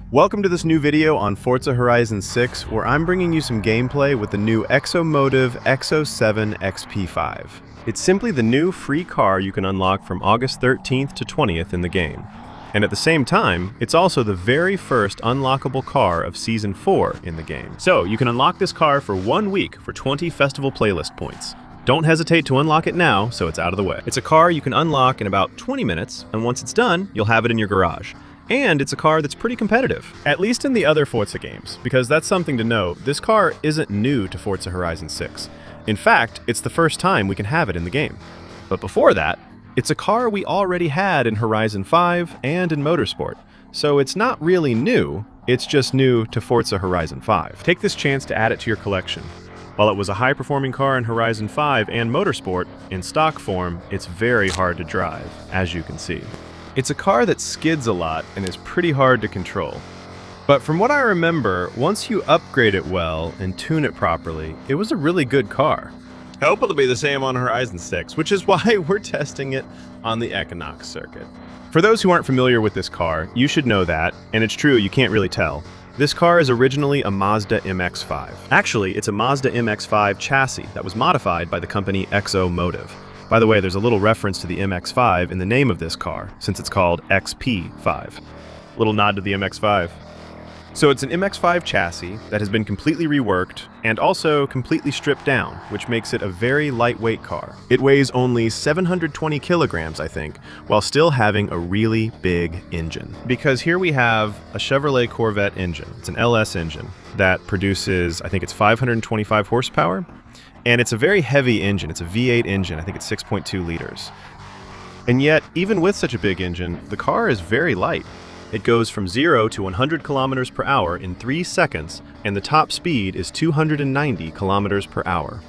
Welcome to this new video on Forza Horizon 6, where I'm bringing you some gameplay with the new EXOMotive XO7 XP5. It's simply the new free car you can unlock from August 13th to 20th in the game. And at the same time, it's also the very first unlockable car of Season 4 in the game. So you can unlock this car for 1 week for 20 festival playlist points. Don't hesitate to unlock it now, so it's out of the way. It's a car you can unlock in about 20 minutes, and once it's done, you'll have it in your garage. And it's a car that's pretty competitive, at least in the other Forza games, because that's something to note. This car isn't new to Forza Horizon 6. In fact, it's the first time we can have it in the game. But before that, it's a car we already had in Horizon 5 and in Motorsport, so it's not really new, it's just new to Forza Horizon 5. Take this chance to add it to your collection. While it was a high-performing car in Horizon 5 and Motorsport, in stock form, it's very hard to drive, as you can see. It's a car that skids a lot and is pretty hard to control. But from what I remember, once you upgrade it well and tune it properly, it was a really good car. I hope it'll be the same on Horizon 6, which is why we're testing it on the Equinox circuit. For those who aren't familiar with this car, you should know that, and it's true, you can't really tell. This car is originally a Mazda MX-5. Actually, it's a Mazda MX-5 chassis that was modified by the company EXOMotive. By the way, there's a little reference to the MX-5 in the name of this car, since it's called XP5. Little nod to the MX-5. So it's an MX-5 chassis that has been completely reworked and also completely stripped down, which makes it a very lightweight car. It weighs only 720 kilograms, I think, while still having a really big engine. Because here we have a Chevrolet Corvette engine. It's an LS engine that produces, I think it's 525 horsepower. And it's a very heavy engine. It's a V8 engine. I think it's 6.2 liters. And yet, even with such a big engine, the car is very light. It goes from 0 to 100 kilometers per hour in 3 seconds, and the top speed is 290 kilometers per hour.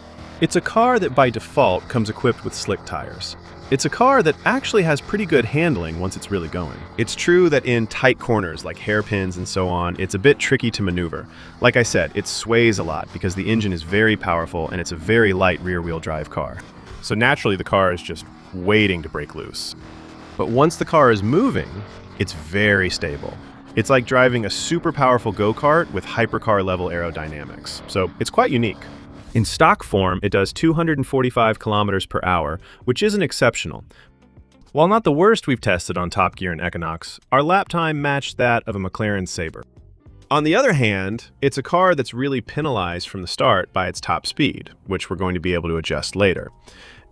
It's a car that by default comes equipped with slick tires. It's a car that actually has pretty good handling once it's really going. It's true that in tight corners like hairpins and so on, it's a bit tricky to maneuver. Like I said, it sways a lot because the engine is very powerful and it's a very light rear-wheel drive car. So naturally the car is just waiting to break loose. But once the car is moving, it's very stable. It's like driving a super powerful go-kart with hypercar level aerodynamics. So it's quite unique. In stock form, it does 245 kilometers per hour, which isn't exceptional. While not the worst we've tested on Top Gear and Equinox, our lap time matched that of a McLaren Sabre. On the other hand, it's a car that's really penalized from the start by its top speed, which we're going to be able to adjust later.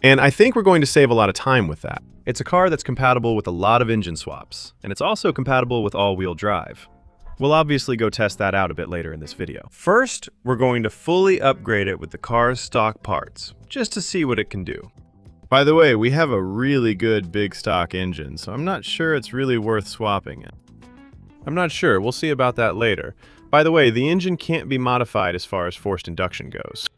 And I think we're going to save a lot of time with that. It's a car that's compatible with a lot of engine swaps, and it's also compatible with all-wheel drive. We'll obviously go test that out a bit later in this video. First, we're going to fully upgrade it with the car's stock parts, just to see what it can do. By the way, we have a really good big stock engine, so I'm not sure it's really worth swapping it. I'm not sure, we'll see about that later. By the way, the engine can't be modified as far as forced induction goes.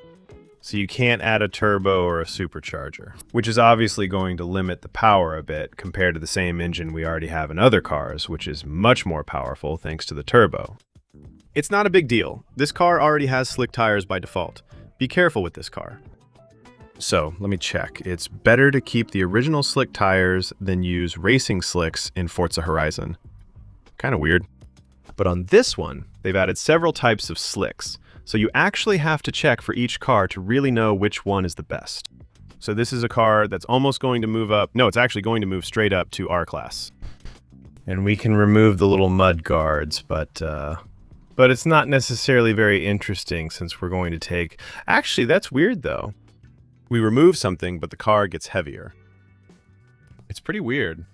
So you can't add a turbo or a supercharger, which is obviously going to limit the power a bit compared to the same engine we already have in other cars, which is much more powerful thanks to the turbo. It's not a big deal. This car already has slick tires by default. Be careful with this car. So, let me check. It's better to keep the original slick tires than use racing slicks in Forza Horizon. Kind of weird. But on this one, they've added several types of slicks. So you actually have to check for each car to really know which one is the best. So this is a car that's almost going to move up. No, it's actually going to move straight up to R class. And we can remove the little mud guards, but it's not necessarily very interesting since we're going to take... Actually, that's weird though. We remove something, but the car gets heavier. It's pretty weird.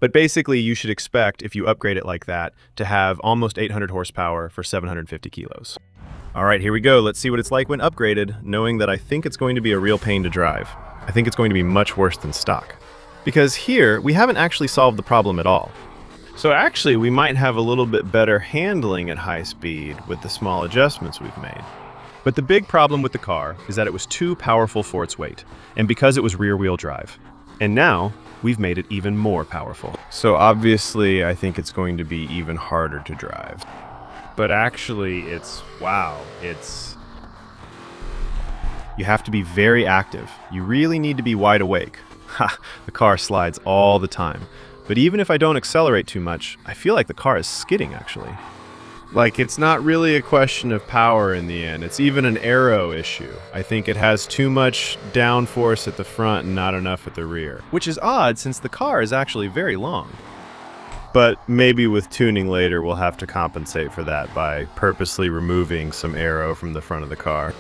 But basically, you should expect, if you upgrade it like that, to have almost 800 horsepower for 750 kilos. All right, here we go. Let's see what it's like when upgraded, knowing that I think it's going to be a real pain to drive. I think it's going to be much worse than stock. Because here, we haven't actually solved the problem at all. So actually, we might have a little bit better handling at high speed with the small adjustments we've made. But the big problem with the car is that it was too powerful for its weight, and because it was rear-wheel drive. And now, we've made it even more powerful. So obviously, I think it's going to be even harder to drive. But actually, you have to be very active. You really need to be wide awake. Ha, the car slides all the time. But even if I don't accelerate too much, I feel like the car is skidding actually. Like, it's not really a question of power in the end. It's even an aero issue. I think it has too much downforce at the front and not enough at the rear. Which is odd since the car is actually very long. But maybe with tuning later, we'll have to compensate for that by purposely removing some aero from the front of the car.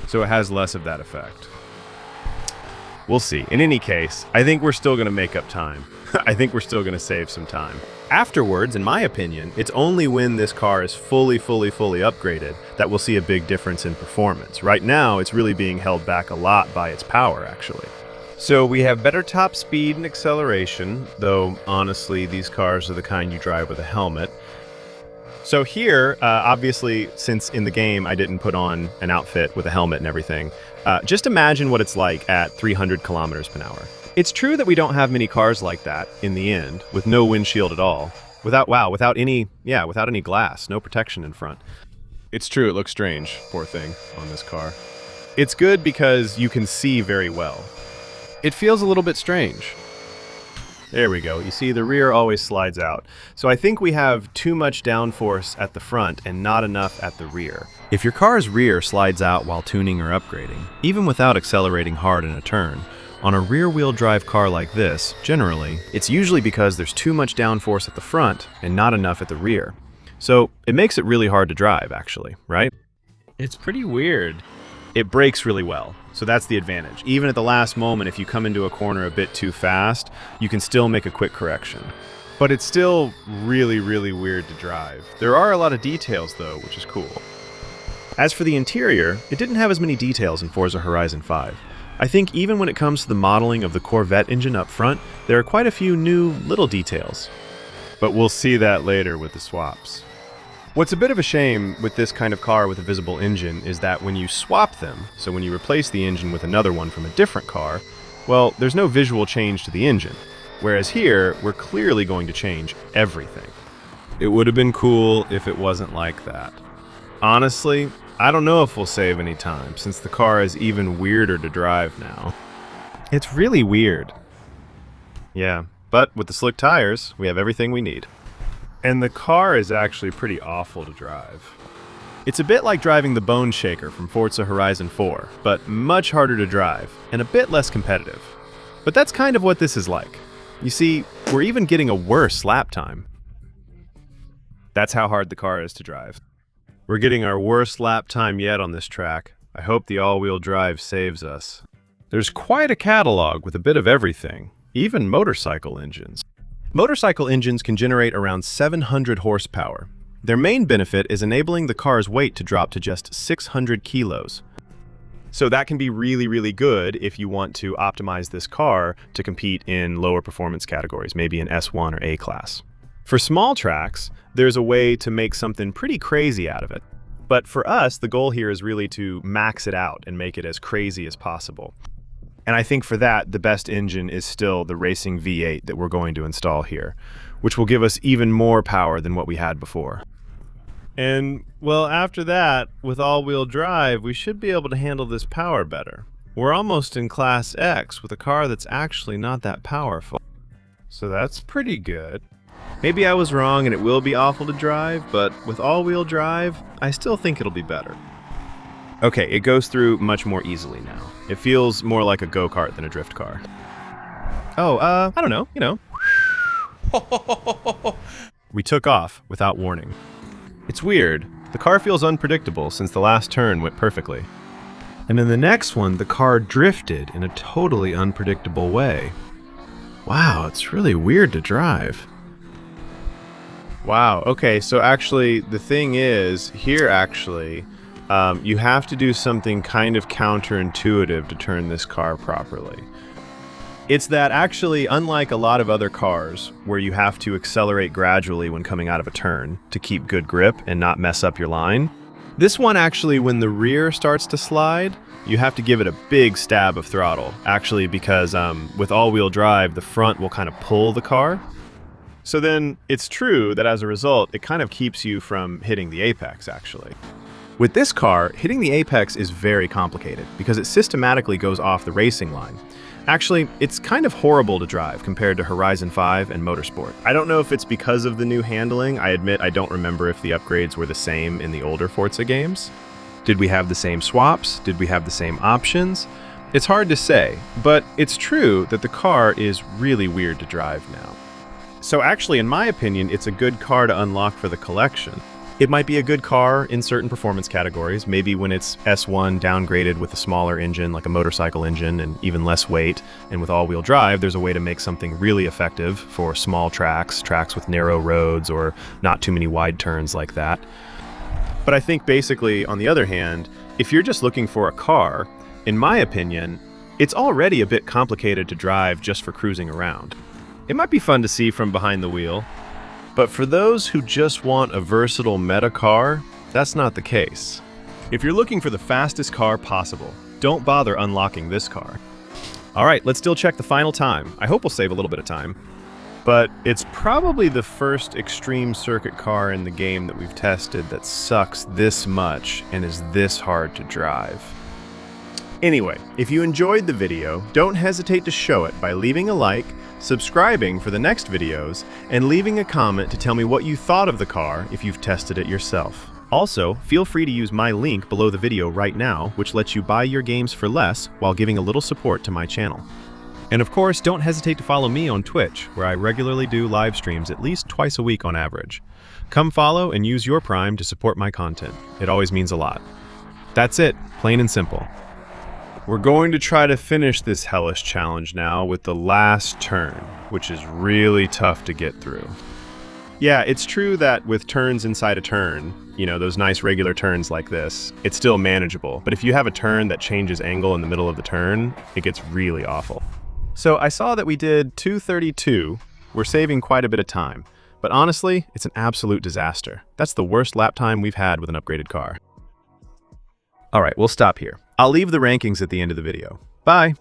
So it has less of that effect. We'll see. In any case, I think we're still going to make up time. I think we're still going to save some time. Afterwards, in my opinion, it's only when this car is fully upgraded that we'll see a big difference in performance. Right now, it's really being held back a lot by its power, actually. So we have better top speed and acceleration, though honestly, these cars are the kind you drive with a helmet. So here, obviously, since in the game I didn't put on an outfit with a helmet and everything, just imagine what it's like at 300 kilometers per hour. It's true that we don't have many cars like that in the end, with no windshield at all, without any glass, no protection in front. It's true, it looks strange, poor thing, on this car. It's good because you can see very well. It feels a little bit strange. There we go. You see, the rear always slides out. So I think we have too much downforce at the front and not enough at the rear. If your car's rear slides out while tuning or upgrading, even without accelerating hard in a turn, on a rear-wheel drive car like this, generally, it's usually because there's too much downforce at the front and not enough at the rear. So it makes it really hard to drive, actually, right? It's pretty weird. It brakes really well, so that's the advantage. Even at the last moment, if you come into a corner a bit too fast, you can still make a quick correction. But it's still really weird to drive. There are a lot of details, though, which is cool. As for the interior, it didn't have as many details in Forza Horizon 5. I think even when it comes to the modeling of the Corvette engine up front, there are quite a few new little details. But we'll see that later with the swaps. What's a bit of a shame with this kind of car with a visible engine is that when you swap them, so when you replace the engine with another one from a different car, well, there's no visual change to the engine. Whereas here, we're clearly going to change everything. It would have been cool if it wasn't like that. Honestly, I don't know if we'll save any time, since the car is even weirder to drive now. It's really weird. Yeah, but with the slick tires, we have everything we need. And the car is actually pretty awful to drive. It's a bit like driving the Bone Shaker from Forza Horizon 4, but much harder to drive, and a bit less competitive. But that's kind of what this is like. You see, we're even getting a worse lap time. That's how hard the car is to drive. We're getting our worst lap time yet on this track. I hope the all-wheel drive saves us. There's quite a catalog with a bit of everything, even motorcycle engines. Motorcycle engines can generate around 700 horsepower. Their main benefit is enabling the car's weight to drop to just 600 kilos. So that can be really good if you want to optimize this car to compete in lower performance categories, maybe in S1 or A class. For small tracks, there's a way to make something pretty crazy out of it. But for us, the goal here is really to max it out and make it as crazy as possible. And I think for that, the best engine is still the racing V8 that we're going to install here, which will give us even more power than what we had before. And, well, after that, with all-wheel drive, we should be able to handle this power better. We're almost in Class X with a car that's actually not that powerful. So that's pretty good. Maybe I was wrong and it will be awful to drive, but with all-wheel drive, I still think it'll be better. Okay, it goes through much more easily now. It feels more like a go-kart than a drift car. Oh, I don't know, you know. We took off without warning. It's weird. The car feels unpredictable since the last turn went perfectly. And in the next one, the car drifted in a totally unpredictable way. Wow, it's really weird to drive. Wow, okay, so actually, the thing is, here actually, you have to do something kind of counterintuitive to turn this car properly. It's that actually, unlike a lot of other cars, where you have to accelerate gradually when coming out of a turn to keep good grip and not mess up your line, this one actually, when the rear starts to slide, you have to give it a big stab of throttle, actually, because with all-wheel drive, the front will kind of pull the car. So then, it's true that as a result, it kind of keeps you from hitting the apex, actually. With this car, hitting the apex is very complicated because it systematically goes off the racing line. Actually, it's kind of horrible to drive compared to Horizon 5 and Motorsport. I don't know if it's because of the new handling. I admit I don't remember if the upgrades were the same in the older Forza games. Did we have the same swaps? Did we have the same options? It's hard to say, but it's true that the car is really weird to drive now. So actually, in my opinion, it's a good car to unlock for the collection. It might be a good car in certain performance categories, maybe when it's S1 downgraded with a smaller engine, like a motorcycle engine, and even less weight, and with all-wheel drive, there's a way to make something really effective for small tracks with narrow roads or not too many wide turns like that. But I think basically, on the other hand, if you're just looking for a car, in my opinion, it's already a bit complicated to drive just for cruising around. It might be fun to see from behind the wheel, but for those who just want a versatile meta car, that's not the case. If you're looking for the fastest car possible, don't bother unlocking this car. All right, let's still check the final time. I hope we'll save a little bit of time. But it's probably the first extreme circuit car in the game that we've tested that sucks this much and is this hard to drive. Anyway, if you enjoyed the video, don't hesitate to show it by leaving a like, subscribing for the next videos, and leaving a comment to tell me what you thought of the car if you've tested it yourself. Also, feel free to use my link below the video right now, which lets you buy your games for less while giving a little support to my channel. And of course, don't hesitate to follow me on Twitch, where I regularly do live streams at least twice a week on average. Come follow and use your Prime to support my content. It always means a lot. That's it, plain and simple. We're going to try to finish this hellish challenge now with the last turn, which is really tough to get through. Yeah, it's true that with turns inside a turn, you know, those nice regular turns like this, it's still manageable. But if you have a turn that changes angle in the middle of the turn, it gets really awful. So I saw that we did 232. We're saving quite a bit of time. But honestly, it's an absolute disaster. That's the worst lap time we've had with an upgraded car. All right, we'll stop here. I'll leave the rankings at the end of the video. Bye!